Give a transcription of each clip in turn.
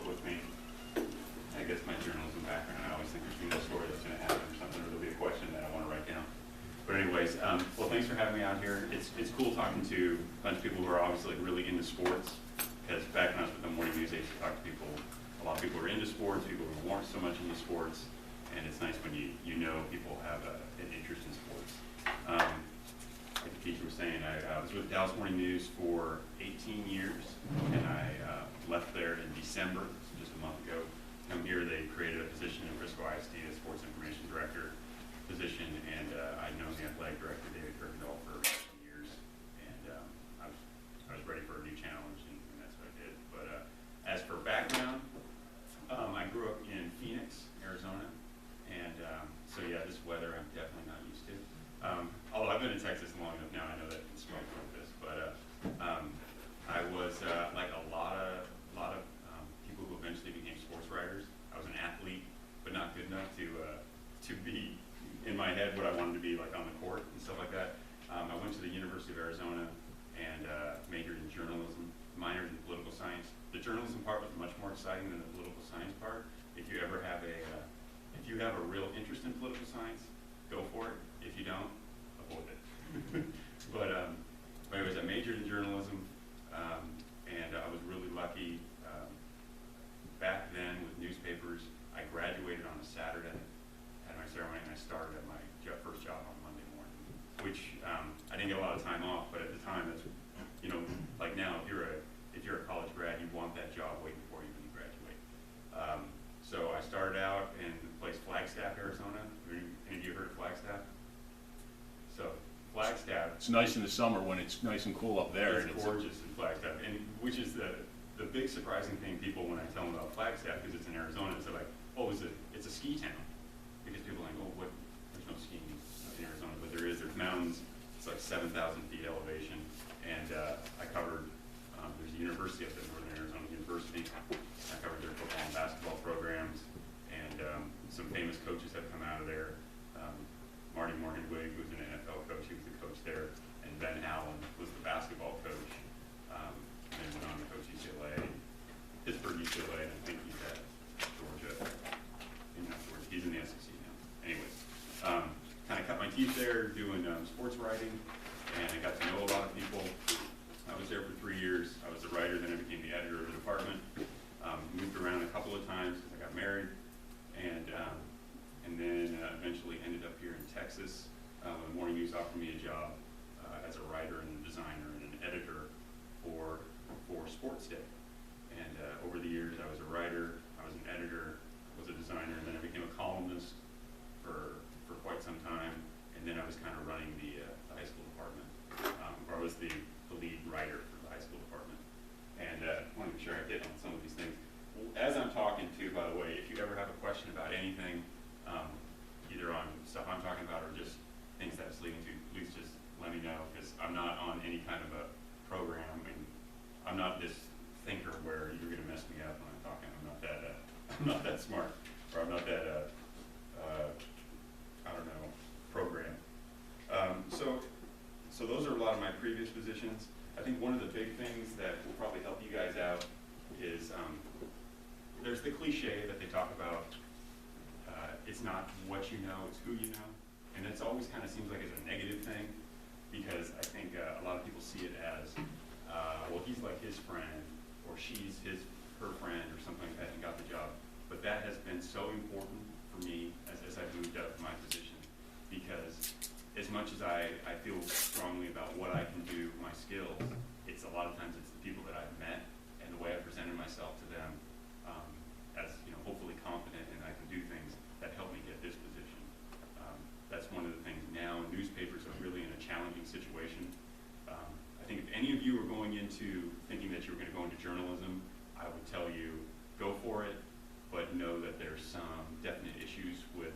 with me. I guess my journalism background, I always think there's going to be a story that's going to happen or something, or there'll be a question that I want to write down. But anyways, well, thanks for having me out here. It's cool talking to a bunch of people who are obviously like really into sports, because back when I was with the morning news, I used to talk to people, a lot of people who are into sports, people who weren't so much into sports, and it's nice when you know people have an interest in sports. Like the teacher was saying, I was with Dallas Morning News for 18 years, and I left there in December, so just a month ago. Come here, they created a position in Frisco ISD, a sports information director position, and I'd known the athletic director, David Kirkendall, for years, and I was ready for a new challenge, and that's what I did. But as for background, I grew up in Phoenix, Arizona, and so yeah, this weather I'm definitely not used to. Although I've been in Texas long enough now, I know that it's smoke like this, but I was like a lot of people who eventually became sports writers. I was an athlete, but not good enough to be in my head what I wanted to be like on the court and stuff like that. I went to the University of Arizona and majored in journalism, minored in political science. The journalism part was much more exciting than the political science part. If you ever have a real interest in political science, go for it. If you don't, avoid it. But anyways, I majored in journalism, and I was really lucky. Back then with newspapers, I graduated on a Saturday, had my ceremony, and I started at my first job on Monday morning, which I didn't get a lot of time off, but at the time, that's, you know, like now, if you're a college grad, you want that job waiting for you when you graduate. So I started out in the place Flagstaff, Arizona. Any of you heard of Flagstaff? So Flagstaff. It's nice in the summer when it's nice and cool up there. It's gorgeous in Flagstaff, and which is the big surprising thing people when I tell them about Flagstaff, because it's in Arizona, they're like, oh, it's a ski town, because people are like, oh, what? There's no skiing in Arizona, but there is. There's mountains. It's like 7,000 feet elevation, and I covered. There's a university up there, Northern Arizona University. I covered their football and basketball programs, and some famous coaches have come out of there. Marty Morganwig, who's an NFL coach, he was the coach there, and Ben Allen was the basketball coach. And went on to coach UCLA, Pittsburgh UCLA, and I think he's at Georgia. He's in the SEC now. Anyways, kind of cut my teeth there doing sports writing, and I got to know a lot of people. I was there for 3 years. I was the writer, then I became the editor of the department. Moved around a couple of times because I got married, and then eventually ended up here in Texas. When Morning News offered me a job as a writer and a designer and an editor for Sports Day. And over the years, I was a writer, I was an editor, was a designer, and then I became a columnist for quite some time. And then I was kind of running the high school department, or I was the lead writer for the high school department. And I want to make sure I hit on some of these things. As I'm talking to, by the way, if you ever have a question about anything, either on stuff I'm talking about or just things that's leading to, please just let me know, because I'm not on any kind of a program, and I'm not this thinker where you're going to mess me up when I'm talking. I'm not that smart, or I'm not that I don't know, program. So those are a lot of my previous positions. I think one of the big things that will probably help you guys out is there's the cliche that they talk about. It's not what you know, it's who you know. And it's always kind of seems like it's a negative thing, because I think a lot of people see it as, well, he's like his friend, or she's her friend, or something like that, and got the job. But that has been so important for me as I've moved up my position, because as much as I feel strongly about what I can do, my skills, it's a lot of times it's the people that I've met and the way I presented myself to them as, you know, hopefully confident, and I can do things that help me get this position. That's one of the things now. Newspapers are really in a challenging situation. I think if any of you are going into thinking that you were going to go into journalism, I would tell you, go for it, but know that there's some definite issues with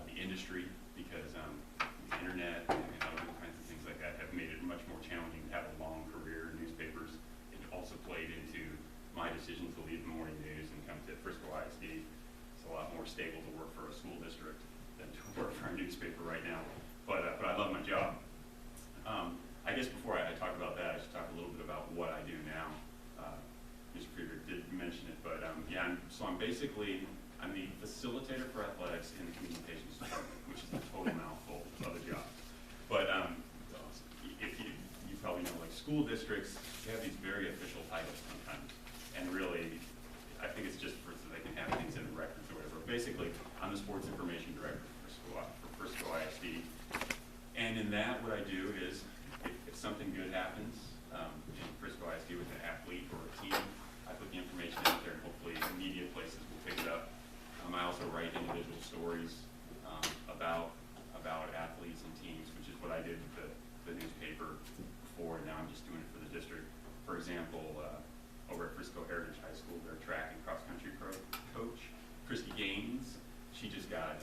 the industry, because the internet and other kinds of things like that have made it much more challenging to have a long career in newspapers. It also played into my decision to leave the Morning News and come to Frisco ISD. It's a lot more stable to work for a school district than to work for a newspaper right now. But I love my job. I guess before I talk about that, I should talk a little bit about what I do now. Mr. Krieger did mention it, but Yeah, I'm basically, I'm the facilitator for athletics in the communications department, which is a total mouthful of a job. But if you probably know, like school districts, they have these very official titles sometimes. And really, I think it's just so they can have things in the records or whatever. Basically, I'm the sports information director for Frisco ISD. And in that, what I do is, if something good happens in Frisco ISD with an athlete or a team, I put the information out there, and hopefully media places will pick it up. I also write individual stories about athletes and teams, which is what I did with the newspaper before, and now I'm just doing it for the district. For example, over at Frisco Heritage High School, their track and cross-country coach, Christy Gaines, she just got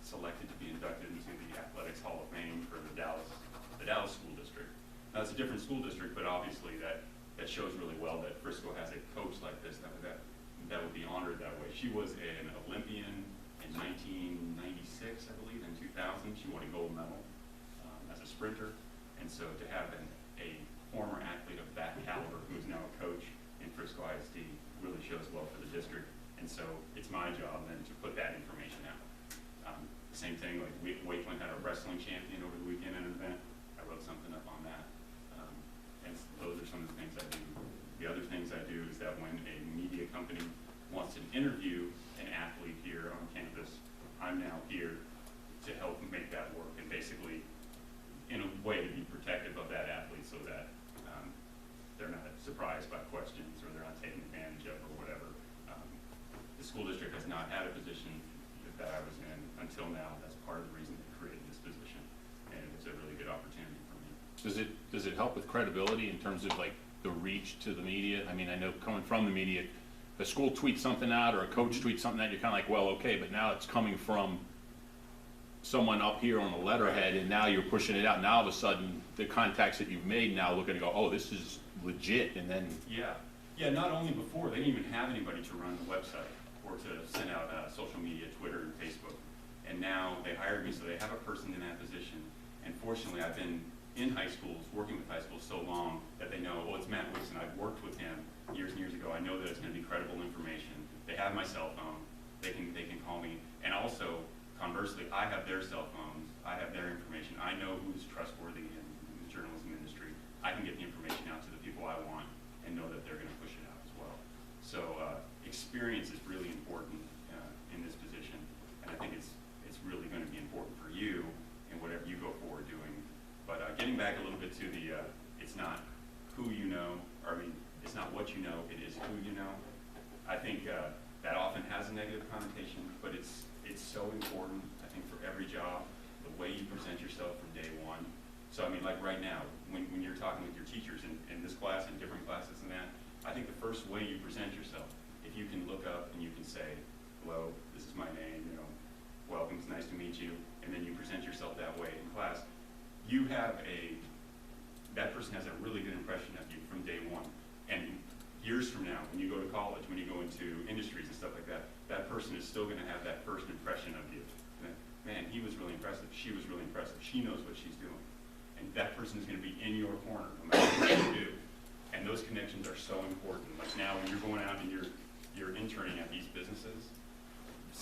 selected to be inducted into the Athletics Hall of Fame for the Dallas School District. Now, it's a different school district, but obviously that shows really well that Frisco has a coach like this that would be honored that way. She was an Olympian in 1996, I believe, in 2000. She won a gold medal as a sprinter. And so to have a former athlete of that caliber who is now a coach in Frisco ISD really shows well for the district. And so it's my job then to put that information out. Same thing, like Wakeland had a wrestling champion over the weekend at an event. I wrote something up on that. And those are some of the things I do. The other things I do is that when a media company wants to interview an athlete here on campus, I'm now here to help make that work and basically, in a way, to be protective of that athlete so that they're not surprised by questions or they're not taken advantage of or whatever. The school district has not had a position that I was in until now. That's part of the reason they created this position, and it's a really good opportunity for me. Does it help with credibility in terms of like the reach to the media? I mean, I know coming from the media, the school tweets something out or a coach tweets something out, you're kind of like, well, okay, but now it's coming from someone up here on the letterhead, and now you're pushing it out. Now all of a sudden, the contacts that you've made now look and go, oh, this is legit, and then yeah. Not only before, they didn't even have anybody to run the website or to send out social media, Twitter and Facebook. And now they hired me, so they have a person in that position. And fortunately, I've been in high schools, working with high schools so long that they know, oh, it's Matt Wixon. I've worked with him years and years ago. I know that it's going to be credible information. They have my cell phone. They can call me. And also, conversely, I have their cell phones. I have their information. I know who's trustworthy in the journalism industry. I can get the information out to the people I want and know that they're going to push it out as well. So experience is really important in this position, and I think it's really going to be important for you in whatever you go forward doing. But getting back a little bit to the, it's not who you know, or I mean, it's not what you know, it is who you know. I think that often has a negative connotation, but it's so important, I think, for every job, the way you present yourself from day one. So I mean, like right now, when you're talking with your teachers in this class and different classes and that, I think the first way you present yourself, if you can look up and you can say, hello, this is my name, welcome, it's nice to meet you, and then you present yourself that way in class, that person has a really good impression of you from day one. And years from now, when you go to college, when you go into industries and stuff like that, that person is still going to have that first impression of you. Man, he was really impressive, she was really impressive, she knows what she's doing. And that person is going to be in your corner no matter what you do. And those connections are so important. Like now when you're going out and you're interning at these businesses,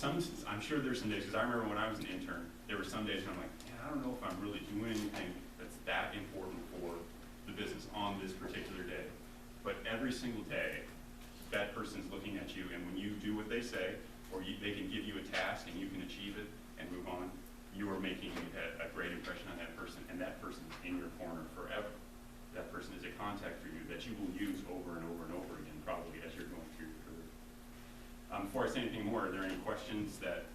I'm sure there's some days, because I remember when I was an intern, there were some days when I'm like, man, I don't know if I'm really doing anything that's that important for the business on this particular day. But every single day, that person's looking at you, and when you do what they say, or they can give you a task and you can achieve it and move on, you are making a great impression on that person, and that person's in your corner forever. That person is a contact for you that you will use over and over and over again, probably as you're going through your career. Before I say anything more, are there any questions that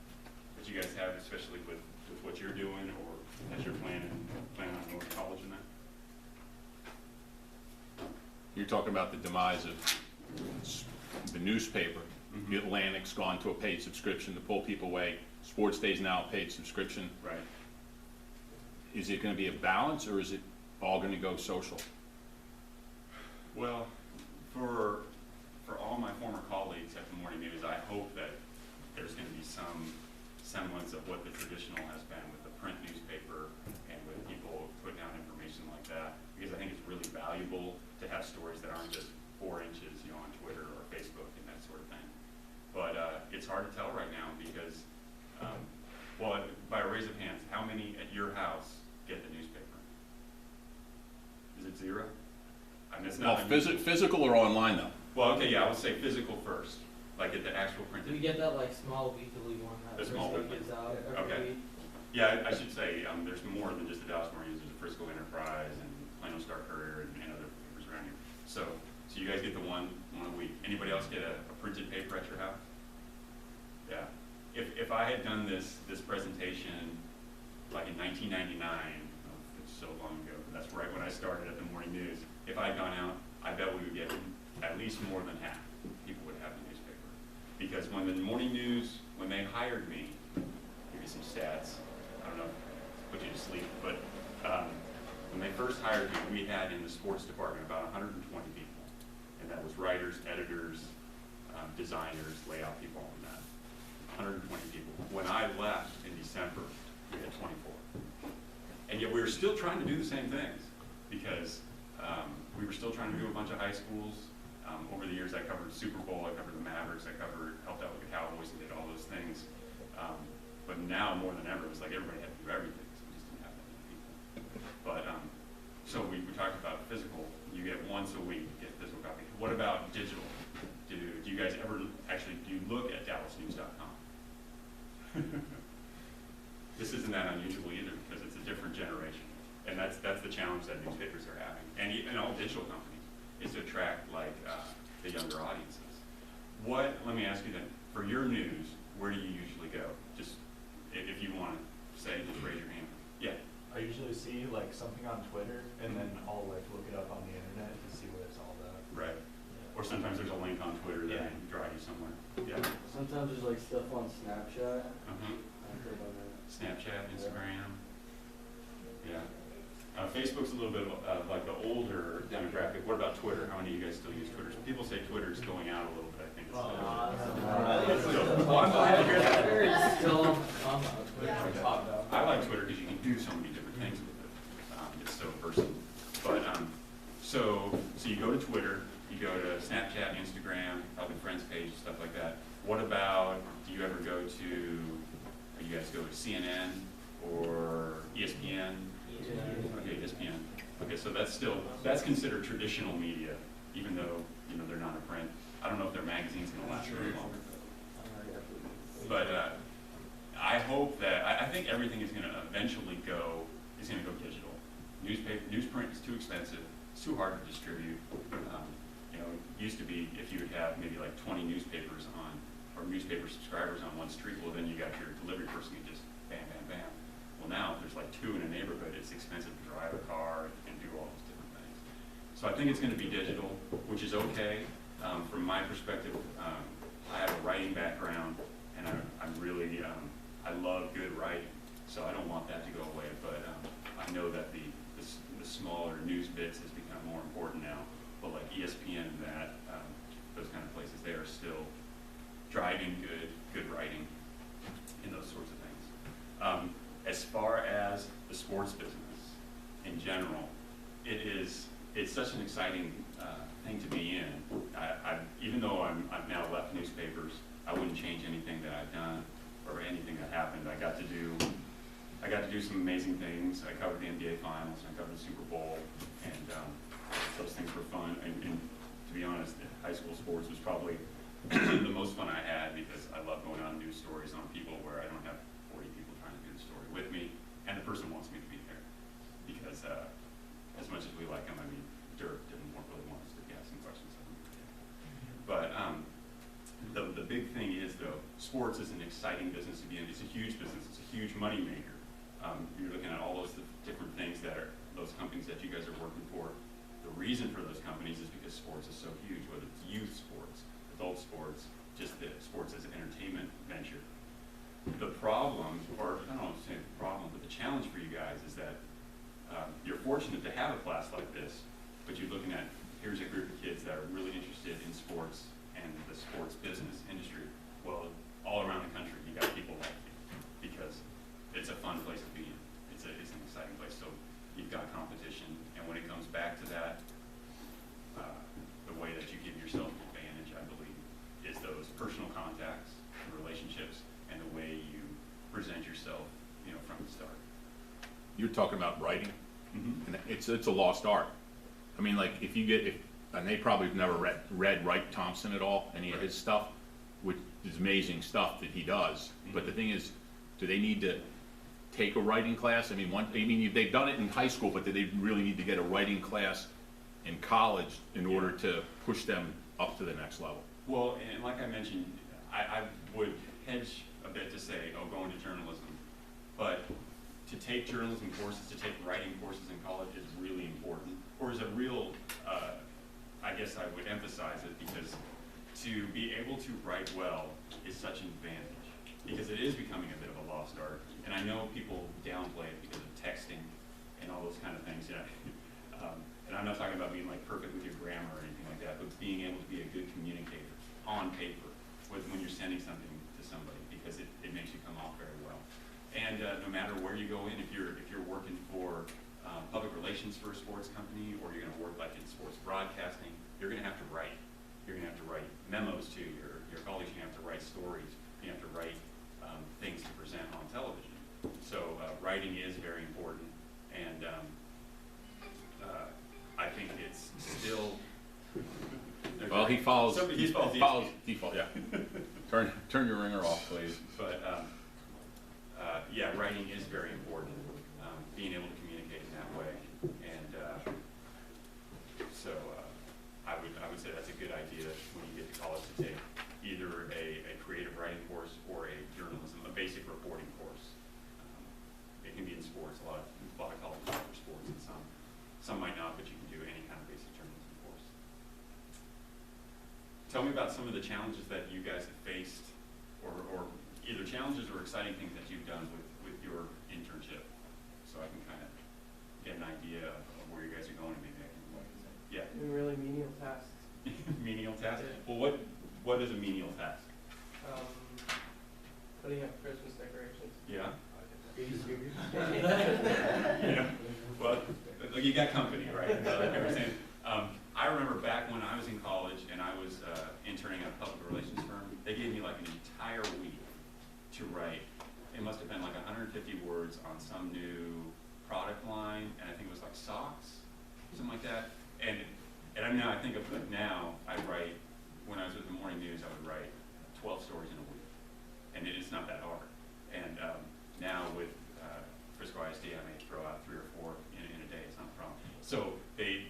you guys have, especially with what you're doing or as you're planning on going to college and that? you're talking about the demise of the newspaper. Mm-hmm. The Atlantic's gone to a paid subscription to pull people away. Sports Day's now a paid subscription. Right. Is it going to be a balance, or is it all going to go social? Well, for all my former colleagues at the morning news, I hope that there's going to be some semblance of what the traditional has been with the print newspaper and with people putting out information like that, because I think it's really valuable to have stories that aren't just 4 inches, on Twitter or Facebook and that hard to tell right now because, well, by a raise of hands, how many at your house get the newspaper? Is it zero? I mean, it's Well, not. physical or online though? Well, okay, yeah, I would say physical first, like at the actual printed. We get that like small weekly one that The small Frisco one. gives out Okay. every week. Yeah, I should say, there's more than just the Dallas Marines. There's a Frisco Enterprise and Plano Star Courier and other papers around here. So you guys get the one a week. Anybody else get a printed paper at your house? Yeah. If I had done this presentation like in 1999, it's so long ago, but that's right when I started at the morning news. If I had gone out, I bet we would get at least more than half people would have the newspaper. Because when the morning news, when they hired me, give you some stats, I don't know, put you to sleep, but when they first hired me, we had in the sports department about 120 people. And that was writers, editors, designers, layout people, and that. 120 people. When I left in December, we had 24. And yet we were still trying to do the same things because we were still trying to do a bunch of high schools. Over the years, I covered Super Bowl, I covered the Mavericks, helped out with the Cowboys and did all those things. But now, more than ever, it was like everybody had to do everything, so we just didn't have that many people. But, so we talked about physical. You get once a week, get physical copy. What about digital? Do you guys ever actually, do you look at DallasNews.com? This isn't that unusual either because it's a different generation. And that's the challenge that newspapers are having. And even all digital companies is to attract like the younger audiences. Let me ask you then, for your news, where do you usually go? Just, if you want to say, just raise your hand. Yeah. I usually see like something on Twitter and then I'll like look it up on the internet to see what it's all about. Right. Or sometimes there's a link on Twitter that can drive you somewhere. Yeah. Sometimes there's like stuff on Snapchat. Uh-huh. I've heard about that. Snapchat, Instagram. Yeah. Facebook's a little bit like the older demographic. What about Twitter? How many of you guys still use Twitter? People say Twitter's going out a little bit. I think it's well, I'm glad to hear that. It's still on Twitter. I like Twitter because you can do so many different things with it. It's so versatile. But so you go to Twitter, you go to Snapchat, Instagram, probably friends page, stuff like that. What about, do you ever go to, you guys go to CNN or ESPN? Okay, ESPN. Okay, so that's considered traditional media, even though, they're not a print. I don't know if their magazine's gonna last very long. But I hope that, I think everything is gonna eventually go digital. Newsprint is too expensive, it's too hard to distribute. It used to be if you would have maybe like 20 newspapers or newspaper subscribers on one street, well then you got your delivery person who just bam, bam, bam. Well now, if there's like 2 in a neighborhood, it's expensive to drive a car and do all those different things. So I think it's gonna be digital, which is okay. From my perspective, I have a writing background and I love good writing. So I don't want that to go away, but I know that the smaller news bits has become more important now. But like ESPN and those kind of places, they are still driving good writing in those sorts of things. As far as the sports business in general, it's such an exciting thing to be in. Even though I've now left newspapers, I wouldn't change anything that I've done or anything that happened. I got to do some amazing things. I covered the NBA Finals, I covered the Super Bowl, and those things were fun. And to be honest, high school sports was probably the most fun I had because I love going out and do stories on people where I don't have 40 people trying to do the story with me, and the person wants me to be there. Because as much as we like him, Dirk didn't really want us to be asking questions of him. But the big thing is, though, sports is an exciting business to be in. It's a huge business. It's a huge money maker. You're looking at all those different things that are those companies that you guys are working for. The reason for those companies is because sports is so huge, whether it's youth sports, adult sports, just the sports as an entertainment venture. The problem, or I don't want to say the problem, but the challenge for you guys is that you're fortunate to have a class like this, but you're looking at, here's a group of kids that are really interested in sports and the sports business industry. Well, all around the country, you got people like you because it's a fun place to be in. It's an exciting place. So you've got competition, and when it comes back to that, the way that you give yourself an advantage, I believe, is those personal contacts, the you're talking about writing, Mhm. and it's a lost art. I mean, like, and they probably have never read Wright Thompson at all, any of his stuff, which is amazing stuff that he does. But the thing is, do they need to take a writing class? I mean, they've done it in high school, but do they really need to get a writing class in college in order to push them up to the next level? Well, and like I mentioned, I would hedge a bit to say, oh, go into journalism. But to take journalism courses, to take writing courses in college is really important, or is a real, I guess I would emphasize it, because to be able to write well is such an advantage, because it is becoming a bit of a lost art. And I know people downplay it because of texting and all those kind of things, you know. And I'm not talking about being like perfect with your grammar or anything like that, but being able to be a good communicator on paper when you're sending something to somebody, because it makes you come off very well. And no matter where you go in, if you're working for public relations for a sports company, or you're going to work like in sports broadcasting, you're going to have to write. You're going to have to write memos to your colleagues. You're going to have to write stories. You have to write things to present on television. So writing is very important, and I think it's still. Well, he follows. He follows default. Yeah. Turn your ringer off, please. But yeah, writing is very important. Being able to communicate in that way, and so I would say that's a good idea when you get to college to take either a creative writing course or a basic reporting course. It can be in sports. A lot of colleges offer sports, and some might not, but you can do any kind of basic journalism course. Tell me about some of the challenges that you guys have faced, or either challenges or exciting things that you've done with your internship, so I can kind of get an idea of where you guys are going, and maybe I can, yeah. Doing really menial tasks. Menial task? Well, what is a menial task? Putting up Christmas decorations. Yeah? Yeah. Well, look, you got company, right? Like I was saying, I remember back when I was in college and I was interning at a public relations firm, they gave me like an entire week to write. It must have been like 150 words on some new product line, and I think it was like socks, something like that. And I mean, I think of it now, I write, when I was with the morning news, I would write 12 stories in a week. And it's not that hard. And now with Frisco ISD, I may throw out 3 or 4 in a day. It's not a problem. So they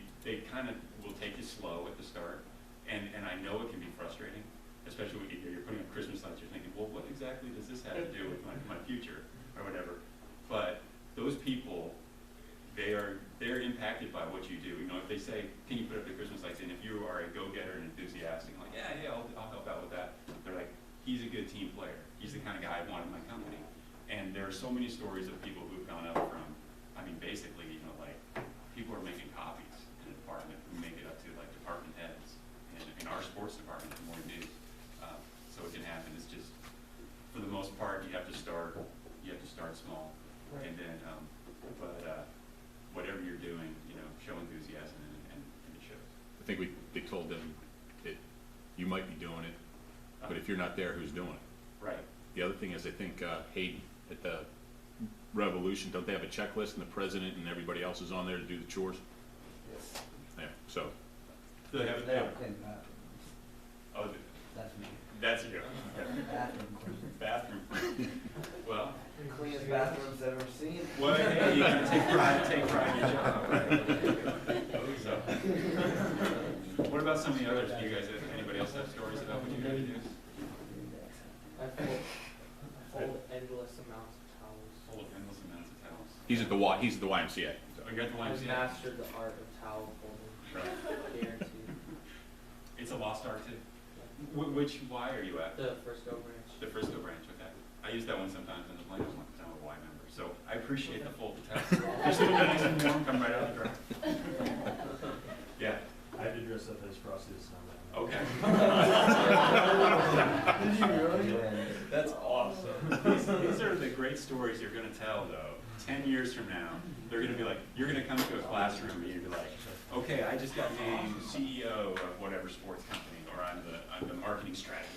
kind of will take you slow at the start, and I know it can be frustrating, especially when you're putting up Christmas lights. You're thinking, well, what exactly does this have to do with my future or whatever? But those people, they're impacted by what you do. You know, if they say, can you put up the Christmas lights? And if you are a go-getter and enthusiastic, like, yeah, I'll help out with that. They're like, he's a good team player. He's the kind of guy I want in my company. And there are so many stories of people who've gone up from, I mean, basically, you know, like, people are making copies in a department who make it up to, like, department heads. And in our sports department, the more news. So it can happen. It's just, for the most part, you have to start small. Right. And then, whatever you're doing, you know, show enthusiasm and it shows. I think they told them that you might be doing it, but if you're not there, who's doing it? Right. The other thing is, I think Hayden at the Revolution, don't they have a checklist, and the president and everybody else is on there to do the chores? Yes. Yeah. So Do they have They don't clean bathrooms. Oh, That's me. that's you. Bathroom cleaning. Bathroom. Well, Cleanest bathrooms I've ever seen. well, hey, you gotta take pride in your job, right? So, what about some of the others? Do you guys have, anybody else have stories about what you guys do? I fold endless amounts of towels. Full of endless amounts of towels. he's at the YMCA. Oh, you got the I've YMCA? mastered the art of towel folding. Right. Guaranteed. It's a lost art too. Which Y are you at? The Frisco branch. The Frisco branch, okay. I use that one sometimes in the Plano's one, because I'm a Y member. So I appreciate the full towel. Just a little bit nice and warm, come right out of the dryer. Yeah, I had to dress up as Frosty the Snowman. okay. Did you really? That's awesome. These are the great stories you're going to tell, though. 10 years from now, they're going to be like, you're going to come to a classroom and you're like, okay, I just got named CEO of whatever sports company, or I'm the marketing strategist